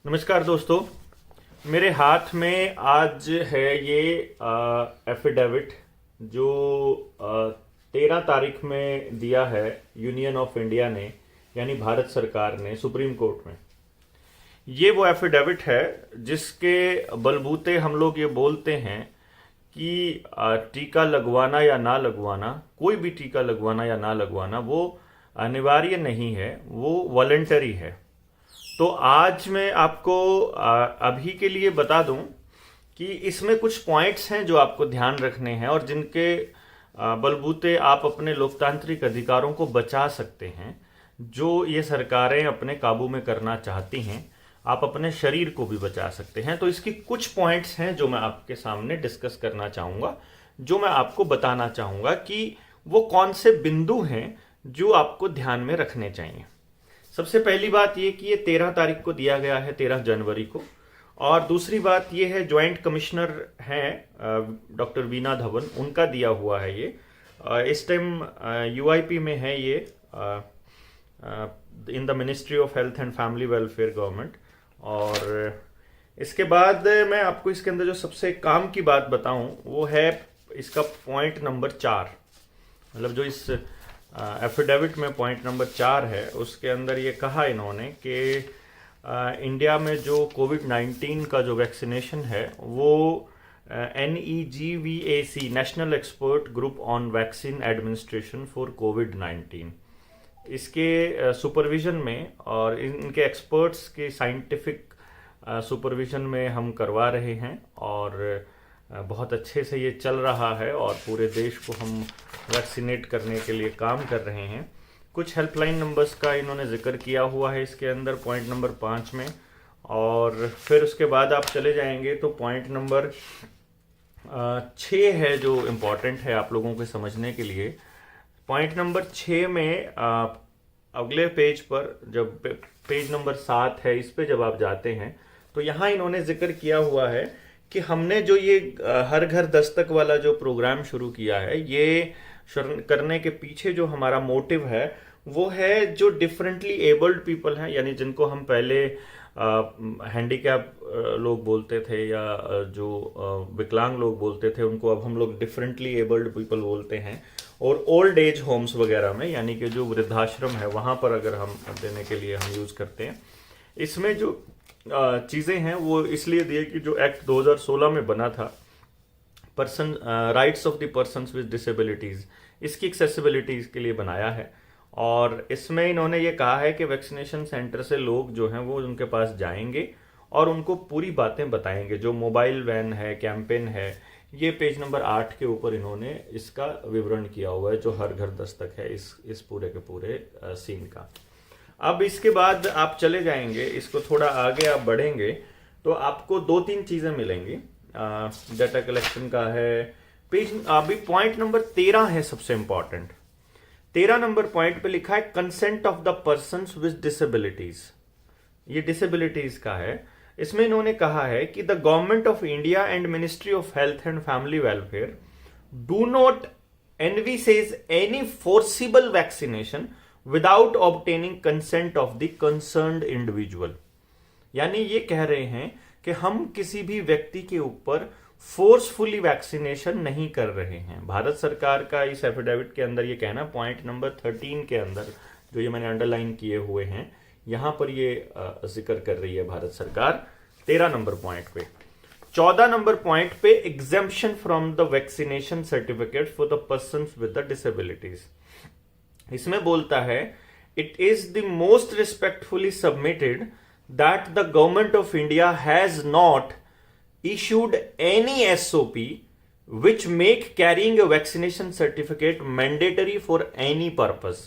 नमस्कार दोस्तों। मेरे हाथ में आज है ये एफिडेविट जो 13 तारीख में दिया है यूनियन ऑफ इंडिया ने, यानी भारत सरकार ने सुप्रीम कोर्ट में। ये वो एफिडेविट है जिसके बलबूते हम लोग ये बोलते हैं कि टीका लगवाना या ना लगवाना, कोई भी टीका लगवाना या ना लगवाना वो अनिवार्य नहीं है, वो वॉलंटरी है। तो आज मैं आपको अभी के लिए बता दूं कि इसमें कुछ पॉइंट्स हैं जो आपको ध्यान रखने हैं और जिनके बलबूते आप अपने लोकतांत्रिक अधिकारों को बचा सकते हैं, जो ये सरकारें अपने काबू में करना चाहती हैं। आप अपने शरीर को भी बचा सकते हैं। तो इसकी कुछ पॉइंट्स हैं जो मैं आपके सामने डिस्कस करना चाहूँगा, जो मैं आपको बताना चाहूँगा कि वो कौन से बिंदु हैं जो आपको ध्यान में रखने चाहिए। सबसे पहली बात ये कि ये 13 तारीख को दिया गया है, 13 जनवरी को। और दूसरी बात ये है, ज्वाइंट कमिश्नर हैं डॉक्टर वीना धवन, उनका दिया हुआ है ये। इस टाइम यूआईपी में है ये, in the ministry of health and family welfare government. और इसके बाद मैं आपको इसके अंदर जो सबसे काम की बात बताऊं वो है इसका पॉइंट नंबर 4। मतलब जो इस एफिडेविट में पॉइंट नंबर 4 है, उसके अंदर ये कहा इन्होंने कि इंडिया में जो कोविड-19 का जो वैक्सीनेशन है वो NEGVAC, national expert group on vaccine administration for कोविड-19, इसके सुपरविजन में और इनके एक्सपर्ट्स के साइंटिफिक सुपरविजन में हम करवा रहे हैं। और बहुत अच्छे से ये चल रहा है और पूरे देश को हम वैक्सीनेट करने के लिए काम कर रहे हैं। कुछ हेल्पलाइन नंबर्स का इन्होंने जिक्र किया हुआ है इसके अंदर पॉइंट नंबर 5 में। और फिर उसके बाद आप चले जाएंगे तो पॉइंट नंबर 6 है जो इम्पोर्टेंट है आप लोगों के समझने के लिए। पॉइंट नंबर 6 में अगले पेज पर, जब पेज नंबर 7 है, इस पे जब आप जाते हैं तो यहाँ इन्होंने जिक्र किया हुआ है कि हमने जो ये हर घर दस्तक वाला जो प्रोग्राम शुरू किया है, ये करने के पीछे जो हमारा मोटिव है वो है जो डिफरेंटली एबल्ड पीपल हैं, यानी जिनको हम पहले हैंडीकैप लोग बोलते थे या जो विकलांग लोग बोलते थे, उनको अब हम लोग डिफरेंटली एबल्ड पीपल बोलते हैं। और ओल्ड एज होम्स वगैरह में, यानी कि जो वृद्धाश्रम है, वहाँ पर अगर हम देने के लिए हम यूज़ करते हैं। इसमें जो चीज़ें हैं वो इसलिए दिए कि जो एक्ट 2016 में बना था, person rights of the persons with disabilities, इसकी एक्सेसिबिलिटीज़ के लिए बनाया है। और इसमें इन्होंने ये कहा है कि वैक्सीनेशन सेंटर से लोग जो हैं वो उनके पास जाएंगे और उनको पूरी बातें बताएंगे। जो मोबाइल वैन है, कैंपेन है, ये पेज नंबर 8 के ऊपर इन्होंने इसका विवरण किया हुआ है, जो हर घर दस्तक है इस पूरे के पूरे सीन का। अब इसके बाद आप चले जाएंगे, इसको थोड़ा आगे आप बढ़ेंगे तो आपको 2-3 चीज़ें मिलेंगी। डाटा कलेक्शन का है पेज, अभी पॉइंट नंबर 13 है सबसे इंपॉर्टेंट। 13 नंबर पॉइंट पे लिखा है consent of the persons with disabilities. ये डिसेबिलिटीज का है। इसमें इन्होंने कहा है कि the government of India and ministry of health and family welfare do not envisages any forcible vaccination without obtaining consent of the concerned individual. यानी ये कह रहे हैं कि हम किसी भी व्यक्ति के ऊपर फोर्सफुली वैक्सीनेशन नहीं कर रहे हैं। भारत सरकार का इस एफिडेविट के अंदर ये कहना, पॉइंट नंबर 13 के अंदर जो ये मैंने अंडरलाइन किए हुए हैं, यहां पर ये जिक्र कर रही है भारत सरकार 13 नंबर पॉइंट पे। 14 नंबर पॉइंट पे exemption from the vaccination certificate for the persons with the disabilities. इसमें बोलता है, it is the most respectfully submitted that the government of India has not issued any SOP which make carrying a vaccination certificate mandatory for any purpose।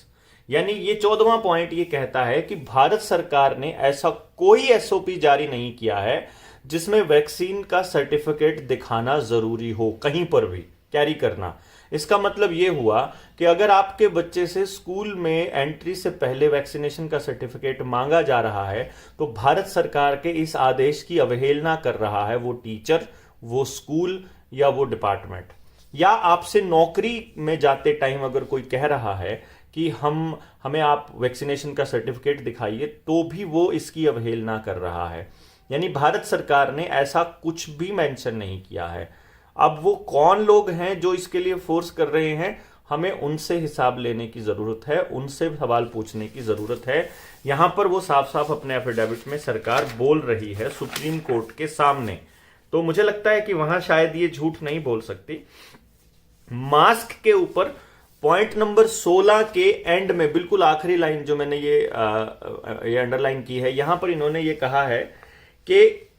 यानी ये 14वां point ये कहता है कि भारत सरकार ने ऐसा कोई SOP जारी नहीं किया है जिसमें वैक्सीन का सर्टिफिकेट दिखाना जरूरी हो, कहीं पर भी कैरी करना। इसका मतलब ये हुआ कि अगर आपके बच्चे से स्कूल में एंट्री से पहले वैक्सीनेशन का सर्टिफिकेट मांगा जा रहा है तो भारत सरकार के इस आदेश की अवहेलना कर रहा है वो टीचर, वो स्कूल या वो डिपार्टमेंट। या आपसे नौकरी में जाते टाइम अगर कोई कह रहा है कि हमें आप वैक्सीनेशन का सर्टिफिकेट दिखाइए, तो भी वो इसकी अवहेलना कर रहा है। यानी भारत सरकार ने ऐसा कुछ भी मेंशन नहीं किया है। अब वो कौन लोग हैं जो इसके लिए फोर्स कर रहे हैं, हमें उनसे हिसाब लेने की जरूरत है, उनसे सवाल पूछने की जरूरत है। यहां पर वो साफ साफ अपने एफिडेविट में सरकार बोल रही है सुप्रीम कोर्ट के सामने, तो मुझे लगता है कि वहां शायद ये झूठ नहीं बोल सकती। मास्क के ऊपर पॉइंट नंबर 16 के एंड में बिल्कुल आखिरी लाइन जो मैंने ये अंडरलाइन की है, यहां पर इन्होंने ये कहा है कि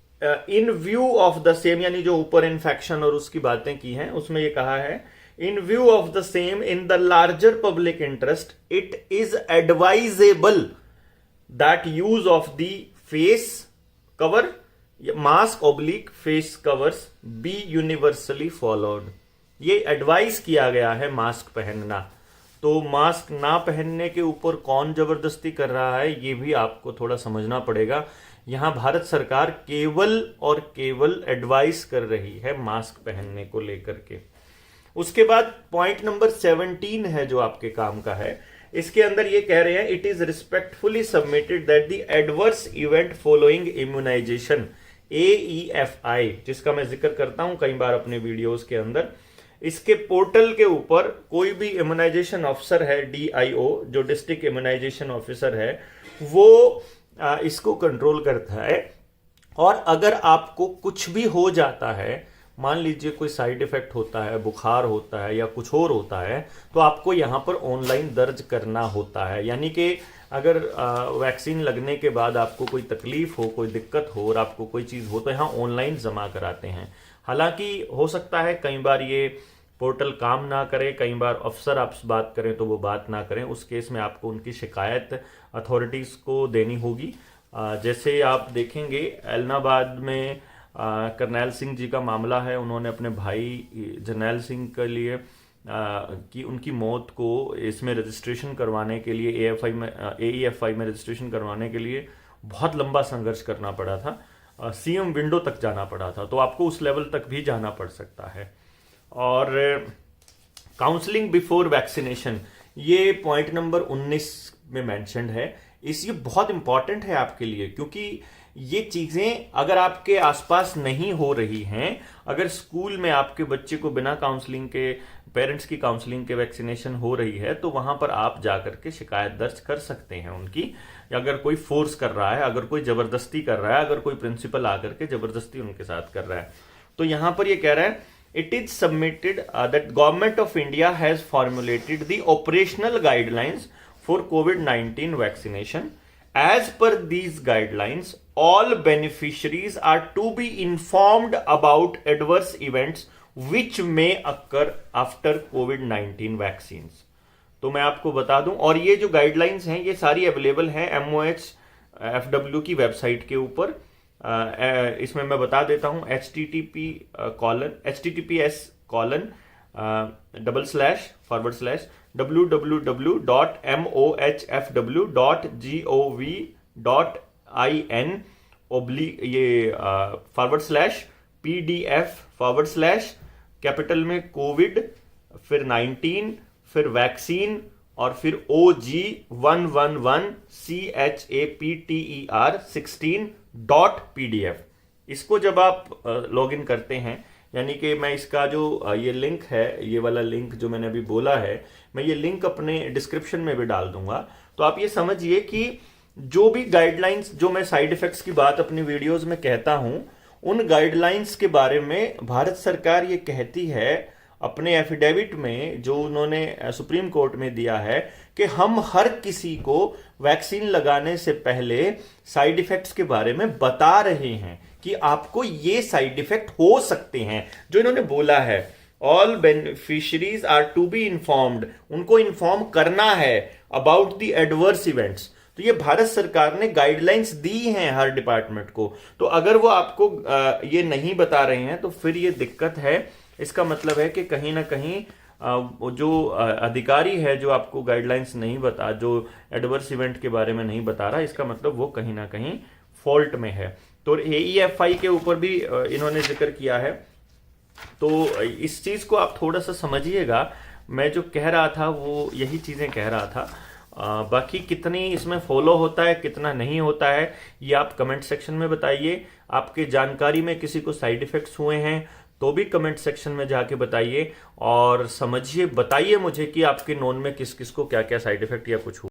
इन व्यू ऑफ द सेम, यानी जो ऊपर इन्फेक्शन और उसकी बातें की हैं उसमें ये कहा है, in view of the same in the larger public interest it is advisable that use of the face cover mask oblique face covers be universally followed. ये एडवाइस किया गया है मास्क पहनना। तो मास्क ना पहनने के ऊपर कौन जबरदस्ती कर रहा है, ये भी आपको थोड़ा समझना पड़ेगा। यहां भारत सरकार केवल और केवल एडवाइस कर रही है मास्क पहनने को लेकर के। उसके बाद पॉइंट नंबर 17 है जो आपके काम का है, इसके अंदर ये कह रहे हैं, it is respectfully submitted that the adverse event following immunization AEFI, जिसका मैं जिक्र करता हूं कई बार अपने वीडियोस के अंदर, इसके पोर्टल के ऊपर कोई भी इम्यूनाइजेशन ऑफिसर है, DIO जो डिस्ट्रिक्ट इम्यूनाइजेशन ऑफिसर है, वो इसको कंट्रोल करता है। और अगर आपको कुछ भी हो जाता है, मान लीजिए कोई साइड इफेक्ट होता है, बुखार होता है या कुछ और होता है, तो आपको यहां पर ऑनलाइन दर्ज करना होता है। यानी कि अगर वैक्सीन लगने के बाद आपको कोई तकलीफ हो, कोई दिक्कत हो और आपको कोई चीज़ हो, तो यहाँ ऑनलाइन जमा कराते हैं। हालांकि हो सकता है कई बार ये पोर्टल काम ना करे, कई बार अफसर आपसे बात करें तो वो बात ना करें, उस केस में आपको उनकी शिकायत अथॉरिटीज़ को देनी होगी। जैसे आप देखेंगे एलनाबाद में करनैल सिंह जी का मामला है, उन्होंने अपने भाई जरनैल सिंह के लिए कि उनकी मौत को इसमें रजिस्ट्रेशन करवाने के लिए AEFI में रजिस्ट्रेशन करवाने के लिए बहुत लंबा संघर्ष करना पड़ा था, CM विंडो तक जाना पड़ा था। तो आपको उस लेवल तक भी जाना पड़ सकता है। और काउंसलिंग बिफोर वैक्सीनेशन, ये पॉइंट नंबर 19 में मेंशन्ड है। ये बहुत इंपॉर्टेंट है आपके लिए, क्योंकि ये चीजें अगर आपके आसपास नहीं हो रही हैं, अगर स्कूल में आपके बच्चे को बिना काउंसलिंग के, पेरेंट्स की काउंसलिंग के वैक्सीनेशन हो रही है, तो वहां पर आप जाकर के शिकायत दर्ज कर सकते हैं उनकी। अगर कोई फोर्स कर रहा है, अगर कोई जबरदस्ती कर रहा है, अगर कोई प्रिंसिपल आकर के जबरदस्ती उनके साथ कर रहा है, तो यहां पर ये कह रहा है, it is submitted that government of India has formulated the operational guidelines for COVID-19 vaccination. As per these guidelines, all beneficiaries are to be informed about adverse events which may occur after COVID-19 vaccines. तो मैं आपको बता दूं, और ये जो guidelines हैं ये सारी अवेलेबल हैं MOHFW की वेबसाइट के ऊपर। इसमें मैं बता देता हूं https://www.mohfw.gov.in/PDF/ कैपिटल में कोविड, फिर 19, फिर वैक्सीन, और फिर OG1111CHAPTER16.PDF। इसको जब आप लॉग इन करते हैं, यानी कि मैं इसका जो ये लिंक है, ये वाला लिंक जो मैंने अभी बोला है, मैं ये लिंक अपने डिस्क्रिप्शन में भी डाल दूंगा। तो आप ये समझिए कि जो भी गाइडलाइंस, जो मैं साइड इफेक्ट्स की बात अपनी वीडियोस में कहता हूं, उन गाइडलाइंस के बारे में भारत सरकार ये कहती है अपने एफिडेविट में, जो उन्होंने सुप्रीम कोर्ट में दिया है, कि हम हर किसी को वैक्सीन लगाने से पहले साइड इफेक्ट्स के बारे में बता रहे हैं कि आपको ये साइड इफेक्ट हो सकते हैं। जो इन्होंने बोला है, all beneficiaries are to be informed, उनको इन्फॉर्म करना है अबाउट द एडवर्स इवेंट्स। तो ये भारत सरकार ने गाइडलाइंस दी हैं हर डिपार्टमेंट को। तो अगर वो आपको ये नहीं बता रहे हैं तो फिर ये दिक्कत है। इसका मतलब है कि कहीं ना कहीं जो अधिकारी है जो आपको गाइडलाइंस नहीं बता, जो एडवर्स इवेंट के बारे में नहीं बता रहा, इसका मतलब वो कहीं ना कहीं फॉल्ट में है। तो AEFI के ऊपर भी इन्होंने जिक्र किया है। तो इस चीज को आप थोड़ा सा समझिएगा। मैं जो कह रहा था वो यही चीज़ें कह रहा था। बाकी कितनी इसमें फॉलो होता है कितना नहीं होता है ये आप कमेंट सेक्शन में बताइए। आपके जानकारी में किसी को साइड इफेक्ट्स हुए हैं तो भी कमेंट सेक्शन में जाके बताइए और समझिए, बताइए मुझे कि आपके नोन में किस किस को क्या क्या साइड इफेक्ट या कुछ हुआ।